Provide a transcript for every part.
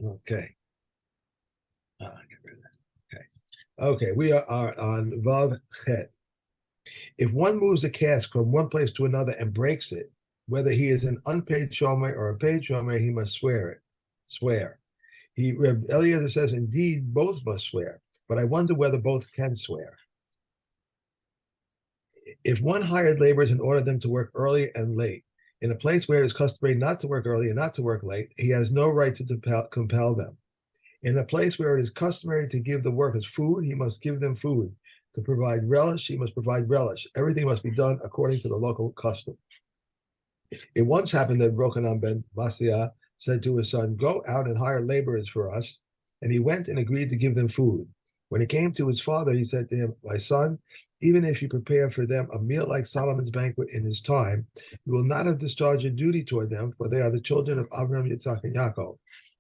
Okay. Get rid of that. Okay. Okay, we are on Vav Chet. If one moves a cask from one place to another and breaks it, whether he is an unpaid shomer or a paid shomer, he must swear it. Swear. Reb Eliezer says, indeed, both must swear, but I wonder whether both can swear. If one hired laborers and ordered them to work early and late, in a place where it is customary not to work early and not to work late, he has no right to compel them. In a place where it is customary to give the workers food, he must give them food. To provide relish, he must provide relish. Everything must be done according to the local custom. It once happened that Rochanan ben Metzia said to his son, "Go out and hire laborers for us." And he went and agreed to give them food. When he came to his father, he said to him, "My son, even if you prepare for them a meal like Solomon's banquet in his time, you will not have discharged your duty toward them, for they are the children of Abraham, Yitzhak, and Yaakov.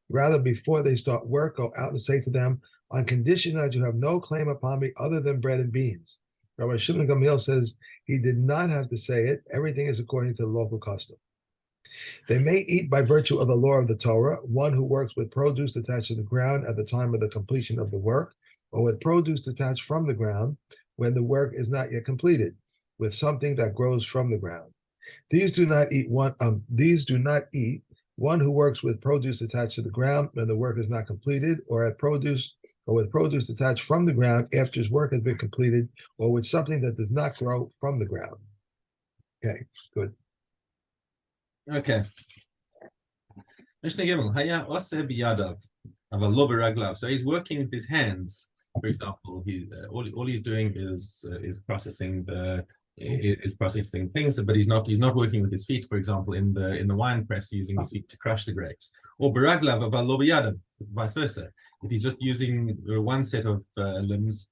Rather, before they start work, go out and say to them, on condition that you have no claim upon me other than bread and beans." Rabbi Shimon Gamliel says he did not have to say it. Everything is according to the local custom. They may eat by virtue of the law of the Torah, one who works with produce attached to the ground at the time of the completion of the work, or with produce detached from the ground when the work is not yet completed, with something that grows from the ground. These do not eat one who works with produce attached to the ground when the work is not completed, or with produce detached from the ground after his work has been completed, or with something that does not grow from the ground. Okay, good. Okay. Mishna Gimel, Haya Ose biyadav, aval lo beraglav. So he's working with his hands. For example, he's all he's doing is processing things, but he's not working with his feet. For example, in the wine press, using his feet to crush the grapes. Or beraglav aval lo biyadav, vice versa. If he's just using one set of limbs,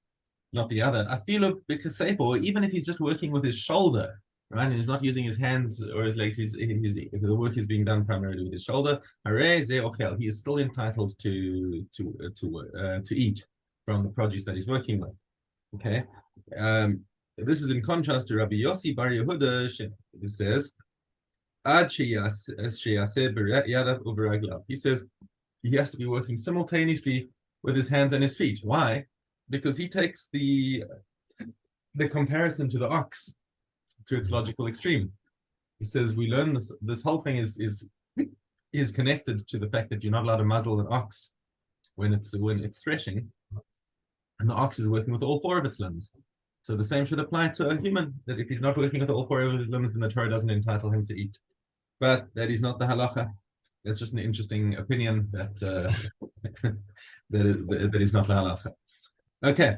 not the other. I feel a bit safe, or even if he's just working with his shoulder, right, and he's not using his hands or his legs, the work is being done primarily with his shoulder. He is still entitled to eat from the produce that he's working with. Okay, this is in contrast to Rabbi Yossi Bar Yehuda, who says, he says he has to be working simultaneously with his hands and his feet. Why? Because he takes the comparison to the ox to its logical extreme. He says we learn this whole thing is connected to the fact that you're not allowed to muzzle an ox when it's threshing, and the ox is working with all four of its limbs. So the same should apply to a human, that if he's not working with all four of his limbs, then the Torah doesn't entitle him to eat. But that is not the halacha. That's just an interesting opinion that that is not the halacha. Okay.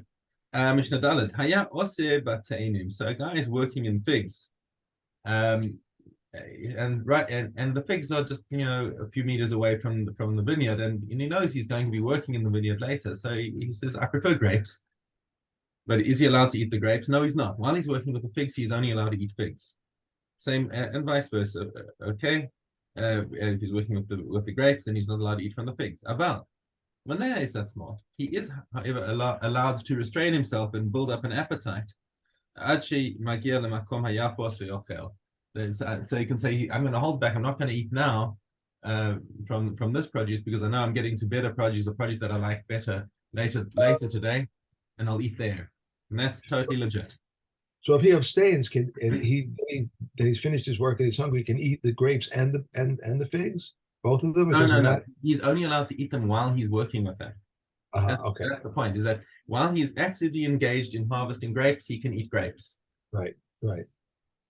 Mishnah Dalet. Haya ose bateinim. So a guy is working in figs. And the figs are just a few meters away from the vineyard, and he knows he's going to be working in the vineyard later. So he says, I prefer grapes. But is he allowed to eat the grapes? No, he's not. While he's working with the figs, he's only allowed to eat figs. Same and vice versa. Okay. If he's working with the grapes, then he's not allowed to eat from the figs. Aval. Manea is that smart. He is, however, allowed to restrain himself and build up an appetite. So you can say, I'm going to hold back. I'm not going to eat now from this produce because I know I'm getting to better produce, or produce that I like better later today, and I'll eat there. And that's totally legit. So if he abstains, he's finished his work and he's hungry, he can eat the grapes and the figs, both of them. No. He's only allowed to eat them while he's working with them. Okay. That's the point. Is that while he's actively engaged in harvesting grapes, he can eat grapes. Right.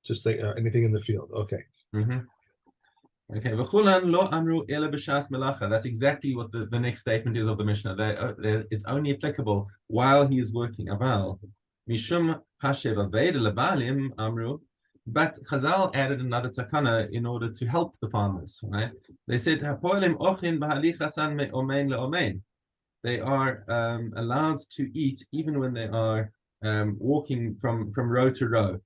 Just like anything in the field. Okay. Mm-hmm. Okay. That's exactly what the next statement is of the Mishnah. It's only applicable while he is working. Aval mishum hashev lebalim amru. But Chazal added another takana in order to help the farmers. Right? They said they are allowed to eat even when they are walking from row to row.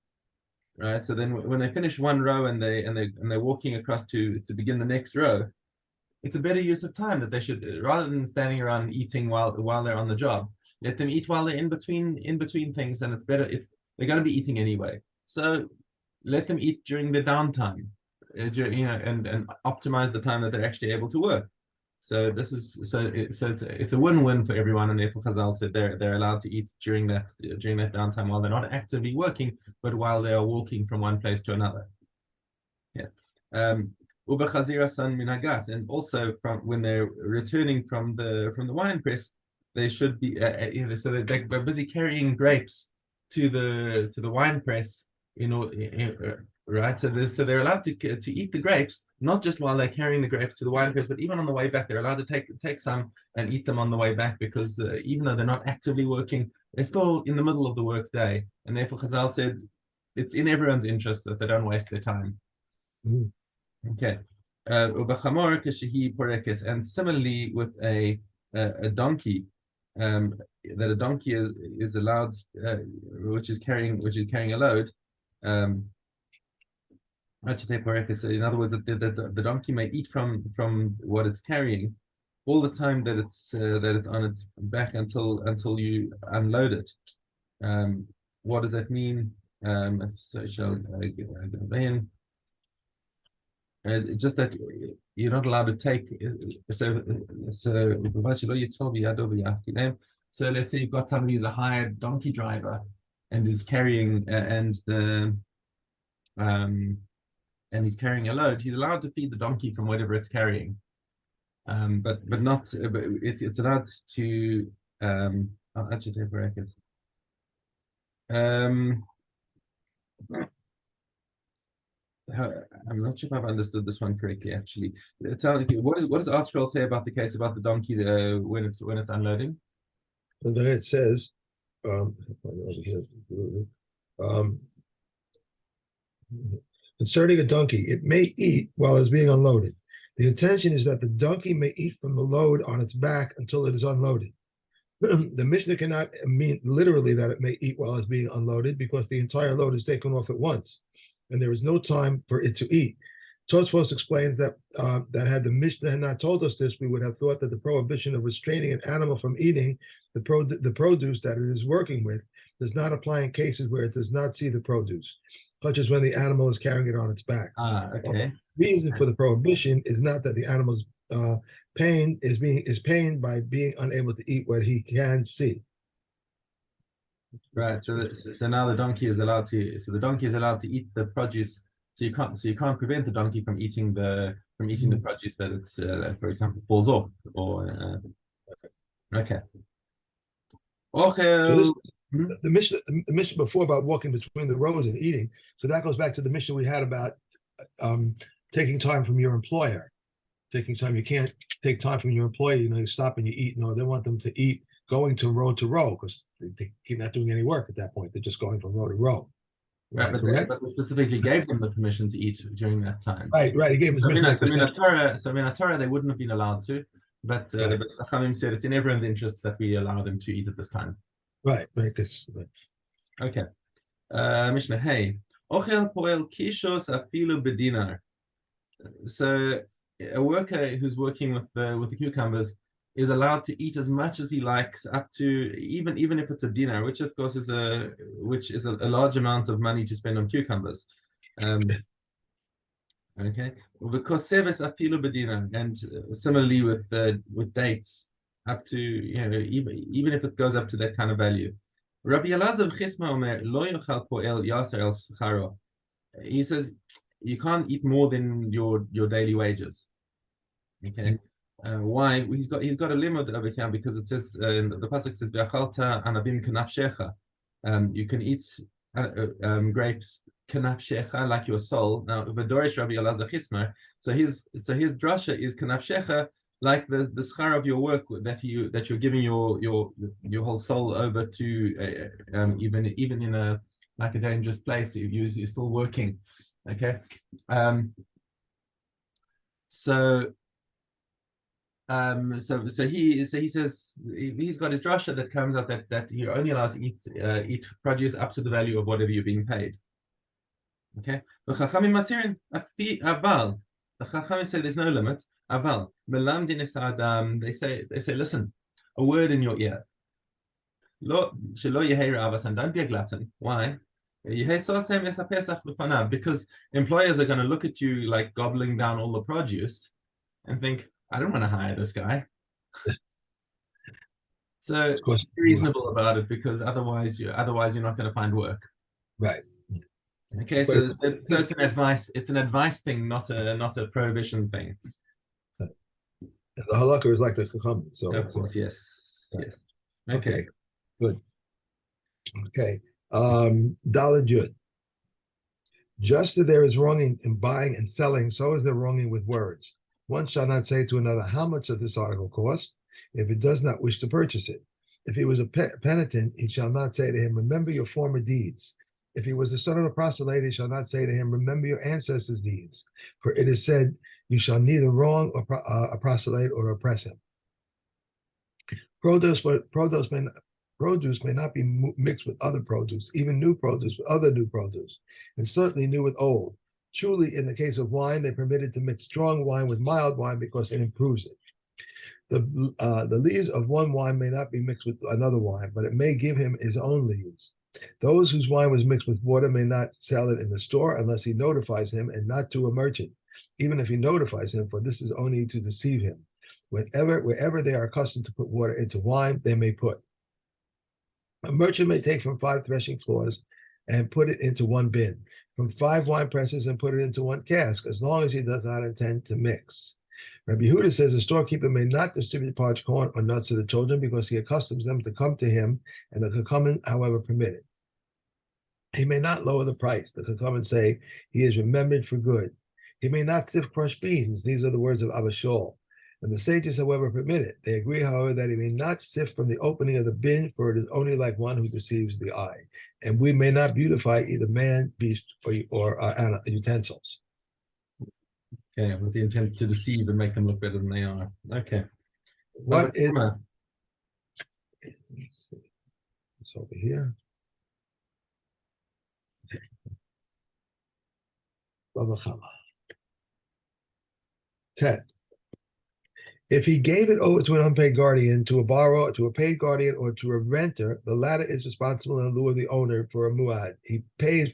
Right. So then when they finish one row and they're walking across to begin the next row, it's a better use of time that they should, rather than standing around and eating while they're on the job, let them eat while they're in between things, and it's better. They're going to be eating anyway. So let them eat during the downtime, and optimize the time that they're actually able to work. So this is it's a win-win for everyone, and therefore Chazal said they're allowed to eat during that downtime while they're not actively working, but while they are walking from one place to another. Yeah. And also from when they're returning from the wine press, they should be so they're busy carrying grapes to the wine press right. So they're allowed to eat the grapes, not just while they're carrying the grapes to the wine press, but even on the way back, they're allowed to take some and eat them on the way back, because even though they're not actively working, they're still in the middle of the work day, and therefore Chazal said it's in everyone's interest that they don't waste their time. Mhm. Okay. And similarly with a donkey, that a donkey is allowed, which is carrying a load. So in other words, the donkey may eat from what it's carrying all the time that it's on its back until you unload it. What does that mean? So shall just that you're not allowed to take. So let's say you've got somebody who's a hired donkey driver and is carrying and he's carrying a load. He's allowed to feed the donkey from whatever it's carrying, but not. But it's allowed to. I'll actually take brackets. I'm not sure if I've understood this one correctly. Actually, what does the article say about the case about the donkey when it's unloading? And then it says, concerning a donkey, it may eat while it's being unloaded. The intention is that the donkey may eat from the load on its back until it is unloaded. The Mishnah cannot mean literally that it may eat while it's being unloaded, because the entire load is taken off at once, and there is no time for it to eat. Tosfos explains that had the Mishnah had not told us this, we would have thought that the prohibition of restraining an animal from eating the produce that it is working with does not apply in cases where it does not see the produce, such as when the animal is carrying it on its back. Okay. The reason for the prohibition is not that the animal's pain is pained by being unable to eat what he can see. Right. So now the donkey is allowed to. So the donkey is allowed to eat the produce. So you can't prevent the donkey from eating the produce that it's for example falls off or okay. So the Mishnah before about walking between the rows and eating. So that goes back to the Mishnah we had about taking time from your employer. Taking time, you can't take time from your employee. You stop and you eat. No, they want them to eat going to row because they're not doing any work at that point. They're just going from row to row. Right, but they specifically gave them the permission to eat during that time. Right. He gave them permission. So in a Torah, they wouldn't have been allowed to, but Chachamim said it's in everyone's interest that we allow them to eat at this time. Right. Okay. Mishnah, hey. Ochel poel kishos afilu bedinar. So a worker who's working with the cucumbers is allowed to eat as much as he likes, up to even if it's a dinar, which of course is a large amount of money to spend on cucumbers. Okay, because seves afilu bedinar, and similarly with dates, up to even if it goes up to that kind of value. Rabbi Elazar Chisma Omer lo yochal poel yaser el scharo. He says you can't eat more than your daily wages. Okay. Why? He's got a limit over here, because it says the pasuk says "Ve'achalta anabim kanafshecha." You can eat grapes kanafshecha, like your soul. Now, v'dorish Rabbi Elazar Chisma. So his drasha is kanafshecha, like the schar of your work that you're giving your whole soul over to, even in a dangerous place. You're still working. Okay. So he says he's got his drasha that comes out that you're only allowed to eat produce up to the value of whatever you're being paid. Okay. The Chachamim matirin aval. The Chachamim say there's no limit. Aval melamdin es adam. They say listen, a word in your ear. Lo shelo yehei ra'avas, and don't be a glutton. Why? Because employers are going to look at you like gobbling down all the produce and think, I don't want to hire this guy. So Of course, be reasonable about it, because otherwise you're not going to find work. right. Okay, But so it's an advice thing, not a prohibition thing. the halakha is like the chacham, so Of it's course, yes, right. yes. Okay, Okay. good. Okay, Daled Yud. Just as there is wronging in buying and selling, so is there wronging with words. One shall not say to another, how much does this article cost, if it does not wish to purchase it. If he was a penitent, he shall not say to him, remember your former deeds. If he was the son of a proselyte, he shall not say to him, remember your ancestors' deeds. For it is said, you shall neither wrong a proselyte or oppress him. Produce may not be mixed with other produce, even new produce with other new produce, and certainly new with old. Truly, in the case of wine, they permitted to mix strong wine with mild wine because it improves it. The lees of one wine may not be mixed with another wine, but it may give him his own lees. Those whose wine was mixed with water may not sell it in the store unless he notifies him, and not to a merchant, even if he notifies him, for this is only to deceive him. Wherever they are accustomed to put water into wine, they may put. A merchant may take from 5 threshing floors and put it into one bin, from 5 wine presses and put it into one cask, as long as he does not intend to mix. Rabbi Yehuda says a storekeeper may not distribute parched corn or nuts to the children because he accustoms them to come to him, and the Kakaman, however, permitted. He may not lower the price. The Kakaman say he is remembered for good. He may not sift crushed beans. These are the words of Abba Shaul. And the sages, however, permit it. They agree, however, that he may not sift from the opening of the bin, for it is only like one who deceives the eye. And we may not beautify either man, beast, or utensils. Okay, with the intent to deceive and make them look better than they are. Okay. What is it's over here? Bava Chama. Tet. If he gave it over to an unpaid guardian, to a borrower, to a paid guardian, or to a renter, the latter is responsible in lieu of the owner for a muad. He pays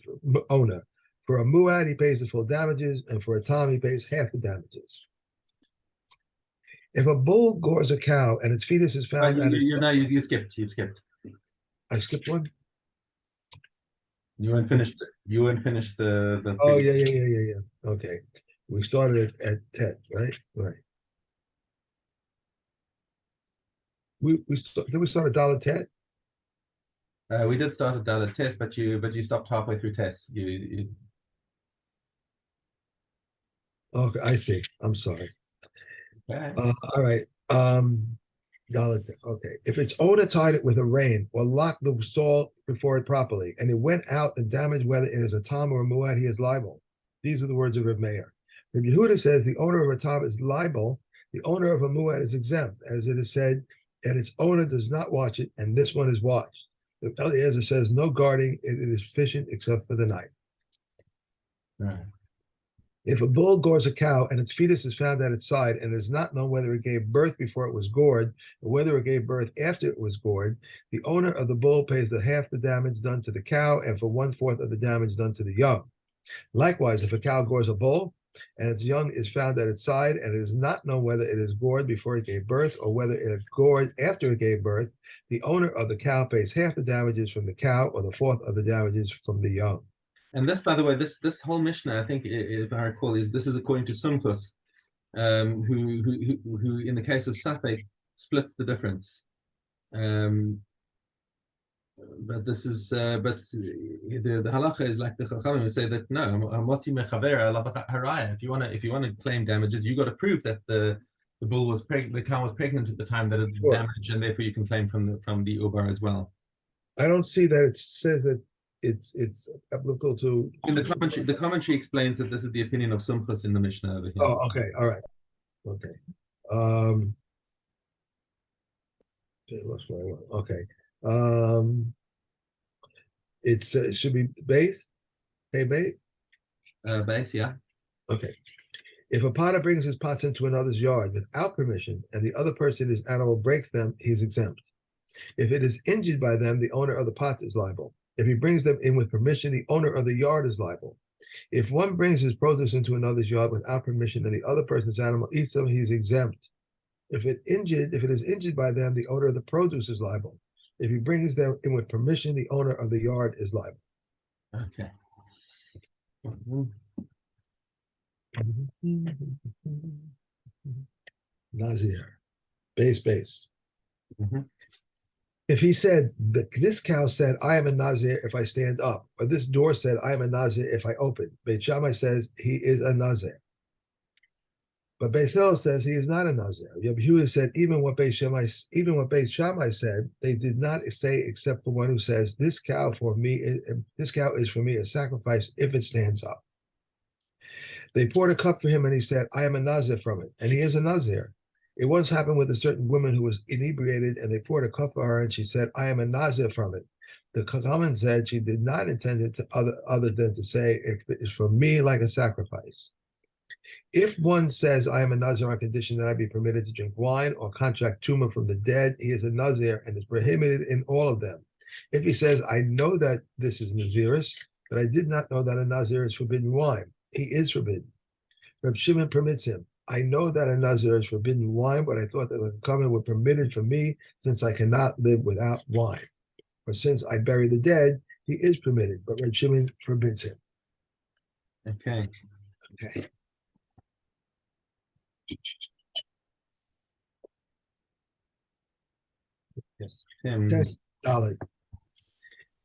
owner. For a muad, he pays the full damages, and for a tom, he pays half the damages. If a bull gores a cow and its fetus is found at you skipped. You skipped. I skipped one. You weren't finished. You weren't finished the. Oh yeah. Okay, we started at Tet, right? Right. Did we start at Dollar Tet? We did start a dollar test, but you stopped halfway through test. You Okay, I see. I'm sorry. okay. All right. Dollar Tet. Okay. If its owner tied it with a rein or locked the stall before it properly, and it went out and damaged whether it is a tom or a muad, he is liable. These are the words of Reb Meir. Reb Yehuda says the owner of a tom is liable. The owner of a muad is exempt, as it is said, and its owner does not watch it, and this one is watched. Eliezer says no guarding, it is sufficient except for the night. Right. If a bull gores a cow and its fetus is found at its side and it is not known whether it gave birth before it was gored or whether it gave birth after it was gored, the owner of the bull pays half the damage done to the cow and for 1/4 of the damage done to the young. Likewise, if a cow gores a bull and its young is found at its side and it is not known whether it is gored before it gave birth or whether it is gored after it gave birth, the owner of the cow pays half the damages from the cow or 1/4 of the damages from the young. And this, by the way, this whole Mishnah, I think, if I recall, this is according to Sumchus, who in the case of Safek splits the difference. But this is but the halacha is like the chachamim who say that no, if you want to claim damages, you got to prove that the bull was pregnant, the cow was pregnant at the time that it Sure. damaged, and therefore you can claim from the ubar as well. I don't see that it says that it's applicable to. In the commentary explains that this is the opinion of Sumchus in the Mishnah over here. Oh, okay, all right, okay. Okay, lost what I want. Okay, it should be base, hey base. Base, yeah. Okay. If a potter brings his pots into another's yard without permission, and the other person, his animal, breaks them, he's exempt. If it is injured by them, the owner of the pots is liable. If he brings them in with permission, the owner of the yard is liable. If one brings his produce into another's yard without permission and the other person's animal eats them, he is exempt. If it is injured by them, the owner of the produce is liable. If he brings them in with permission, the owner of the yard is liable. Okay. Nazir. Base. Mhm. If he said that this cow said, I am a Nazir if I stand up, or this door said, I am a Nazir if I open, Beit Shammai says he is a Nazir. But Beit Hillel says he is not a Nazir. Yehuda said even what Beit Shammai said, they did not say except the one who says this cow is for me a sacrifice if it stands up. They poured a cup for him and he said, I am a Nazir from it, and he is a Nazir. It once happened with a certain woman who was inebriated, and they poured a cup for her, and she said, I am a Nazir from it. The Chachamim said she did not intend it to other than to say, it is for me like a sacrifice. If one says, I am a Nazir on condition that I be permitted to drink wine or contract tumor from the dead, he is a Nazir and is prohibited in all of them. If he says, I know that this is Naziris, but I did not know that a Nazir is forbidden wine, he is forbidden. Reb Shimon permits him. I know that a Nazir is forbidden wine, but I thought that the Chachamim were permitted for me since I cannot live without wine. Or since I bury the dead, he is permitted, but Reb Shimon forbids him. Okay. Yes. Test Dalit.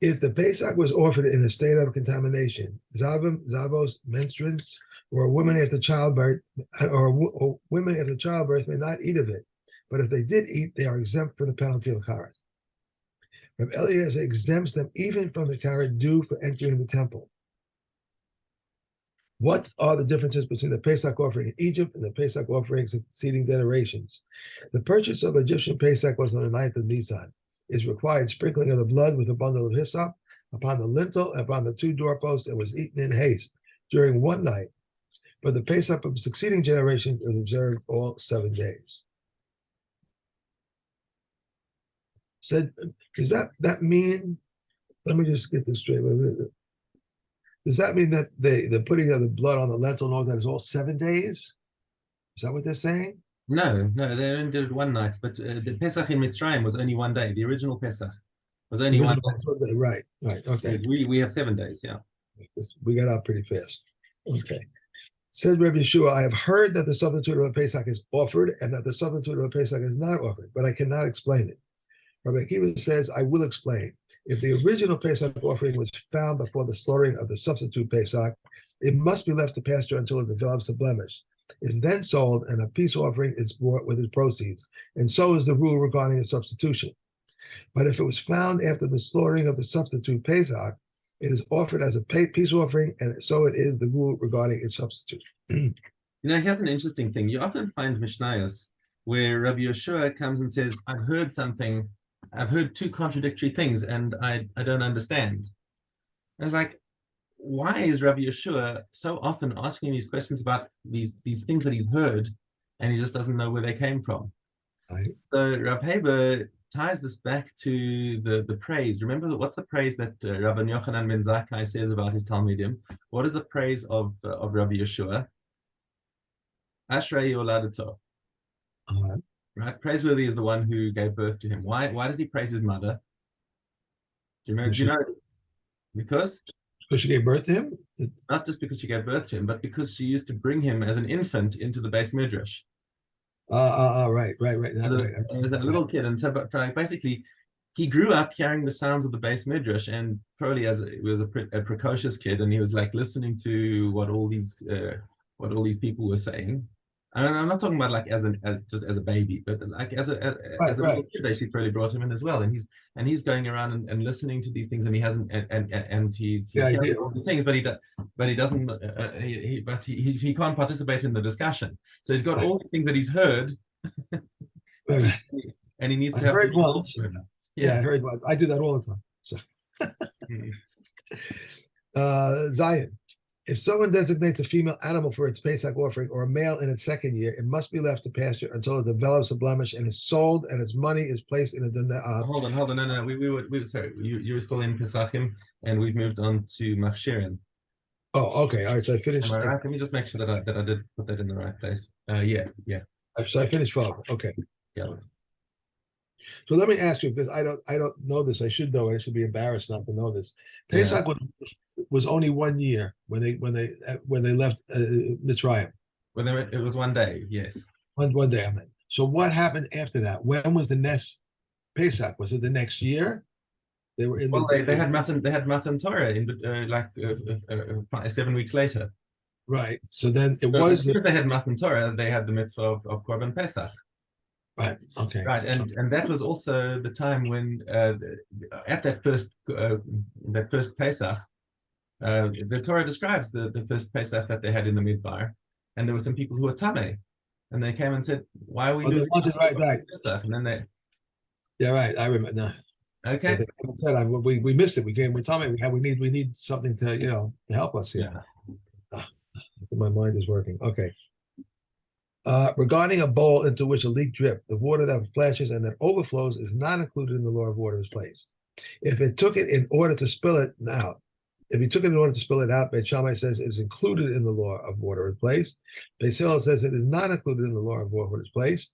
If the Pesach was offered in a state of contamination, zavos, menstruants, or women after childbirth, or women after childbirth may not eat of it. But if they did eat, they are exempt from the penalty of charas. Reb Eliezer exempts them even from the charas due for entering the temple. What are the differences between the Pesach offering in Egypt and the Pesach offerings succeeding generations? The purchase of Egyptian Pesach was on the 9th of Nisan. It required sprinkling of the blood with a bundle of hyssop upon the lintel and upon the two doorposts and was eaten in haste during one night. But the Pesach of succeeding generations is observed all 7 days. Said, does that mean, let me just get this straight. Does that mean that the putting of the blood on the lentil and all that is all 7 days? Is that what they're saying? No, they only did it one night, but the Pesach in Mitzrayim was only 1 day. The original Pesach was only 1 day. Right, okay. We have 7 days, yeah. We got out pretty fast. Okay. Said Rabbi Yeshua, I have heard that the substitute of a Pesach is offered and that the substitute of a Pesach is not offered, but I cannot explain it. Rabbi Akiva says, I will explain. If the original Pesach offering was found before the slaughtering of the substitute Pesach, it must be left to pasture until it develops a blemish. Is then sold, and a peace offering is bought with its proceeds. And so is the rule regarding a substitution. But if it was found after the slaughtering of the substitute Pesach, it is offered as a peace offering, and so it is the rule regarding its substitute. Here's an interesting thing. You often find Mishnayos where Rabbi Yeshua comes and says, I've heard two contradictory things, and I don't understand. And it's like, why is Rabbi Yeshua so often asking these questions about these things that he's heard, and he just doesn't know where they came from? Right. So Rab Heber ties this back to the praise. Remember, what's the praise that Rabbi Yochanan ben Zakkai says about his Talmidim? What is the praise of Rabbi Yeshua? Ashrei Yoladato. Right, praiseworthy is the one who gave birth to him. Why does he praise his mother? Do you know? Because she gave birth to him? Not just because she gave birth to him, but because she used to bring him as an infant into the base midrash. Right. As a little kid, and so but basically, he grew up hearing the sounds of the base midrash, and probably he was a precocious kid, and he was like listening to what all these people were saying. And I'm not talking about like just as a baby, but like as a little kid, they actually probably brought him in as well, and he's going around and listening to these things, and he hasn't and he's hearing all these things, but he doesn't he can't participate in the discussion. So he's got all the things that he's heard, and he needs to have heard once. Yeah, I heard once. I do that all the time. So Zion. If someone designates a female animal for its Pesach offering or a male in its second year, it must be left to pasture until it develops a blemish and is sold, and its money is placed in a. Hold on. No. We were sorry. You were still in Pesachim, and we've moved on to Machshirin. Oh, okay. All right. So I finished. Am I right? Let me just make sure that I did put that in the right place. Yeah. So I finished 12. Okay. Yeah. So let me ask you, because I don't know this. I should know it. I should be embarrassed not to know this. Yeah. Pesach was only 1 year when they left Mitzrayim. It was one day, yes. One day, I mean. So what happened after that? When was the next Pesach? Was it the next year? They were in they had Matan Torah in 7 weeks later. Right. So then it So was as they had Matan Torah, they had the mitzvah of Korban Pesach. right. Okay. Right, and that was also the time when at that first Pesach, the Torah describes the first Pesach that they had in the Midbar, and there were some people who were Tameh, and they came and said, "Why are we losing right. Pesach?" And then they, yeah, right. I remember. No. Okay. They said we missed it. We told me we need something to to help us here. Yeah. My mind is working. Okay. Regarding a bowl into which a leak dripped, the water that splashes and that overflows is not included in the law of water is placed. If it took it in order to spill it out, Beit Shammai says it is included in the law of water is placed. Beit Hillel says it is not included in the law of water is placed.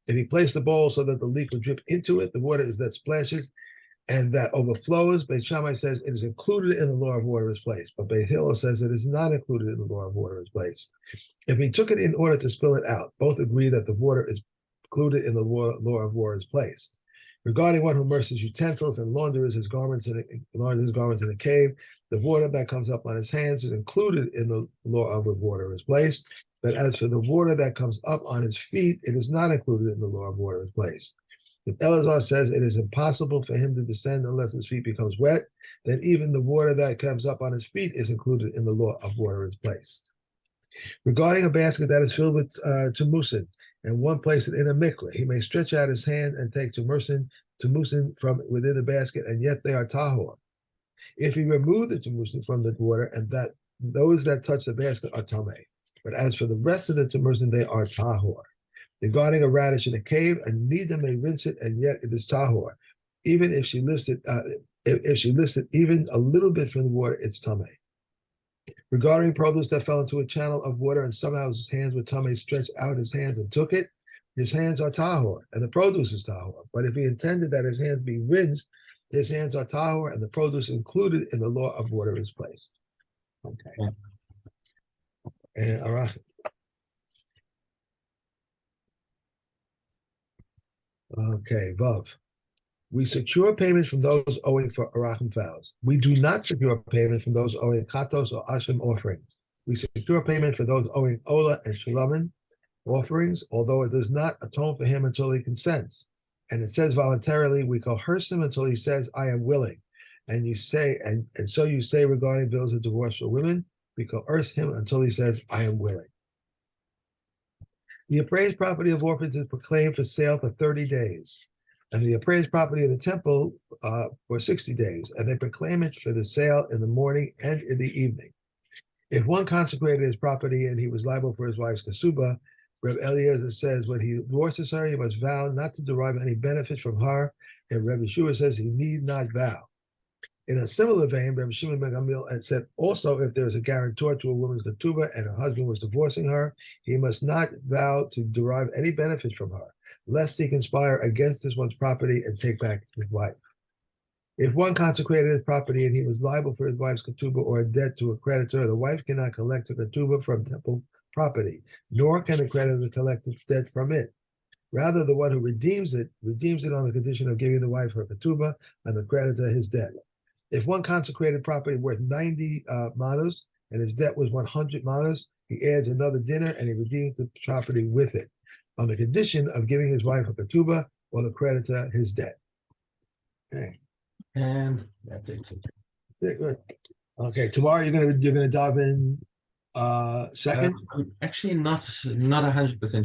If he placed the bowl so that the leak would drip into it, the water is that splashes and that overflows. Beit Shammai says it is included in the law of water is placed, but Beit Hillel says it is not included in the law of water is placed. If he took it in order to spill it out, both agree that the water is included in the law of water is placed. Regarding one who immerses utensils and launders his garments in a cave, the water that comes up on his hands is included in the law of water is placed. But as for the water that comes up on his feet, it is not included in the law of water is placed. If Elazar says it is impossible for him to descend unless his feet becomes wet, then even the water that comes up on his feet is included in the law of water is placed. Regarding a basket that is filled with tumusin, and one place it in a mikveh, he may stretch out his hand and take tumusin from within the basket, and yet they are tahor. If he remove the tumusin from the water, and that those that touch the basket are tameh. But as for the rest of the tumusin, they are tahor. Regarding a radish in a cave, a nida may rinse it, and yet it is tahor. Even if she lifts it, if she lifts it even a little bit from the water, it's tameh. Regarding produce that fell into a channel of water and somehow his hands were tameh, stretched out his hands and took it, his hands are tahor, and the produce is tahor. But if he intended that his hands be rinsed, his hands are tahor, and the produce included in the law of water is placed. Okay. And arach. Okay, Vav. We secure payment from those owing for arachim vows. We do not secure payment from those owing katos or ashim offerings. We secure payment for those owing ola and shalamin offerings, although it does not atone for him until he consents. And it says voluntarily, we coerce him until he says, I am willing. And you say, and so you say regarding bills of divorce for women, we coerce him until he says, I am willing. The appraised property of orphans is proclaimed for sale for 30 days. And the appraised property of the temple for 60 days, and they proclaim it for the sale in the morning and in the evening. If one consecrated his property and he was liable for his wife's kasuba, Reb Eliezer says when he divorces her, he must vow not to derive any benefit from her, and Reb Yeshua says he need not vow. In a similar vein, Reb Shimon ben Gamliel said also if there is a guarantor to a woman's ketubah and her husband was divorcing her, he must not vow to derive any benefit from her, lest he conspire against this one's property and take back his wife. If one consecrated his property and he was liable for his wife's ketubah or a debt to a creditor, the wife cannot collect a ketubah from temple property, nor can the creditor collect the debt from it. Rather, the one who redeems it on the condition of giving the wife her ketubah and the creditor his debt. If one consecrated property worth 90 manos and his debt was 100 manos, he adds another dinner and he redeems the property with it, on the condition of giving his wife a ketubah or the creditor his debt. Okay. And that's it. That's it. Good. Okay. Tomorrow you're gonna dive in second. I'm actually not 100% sure.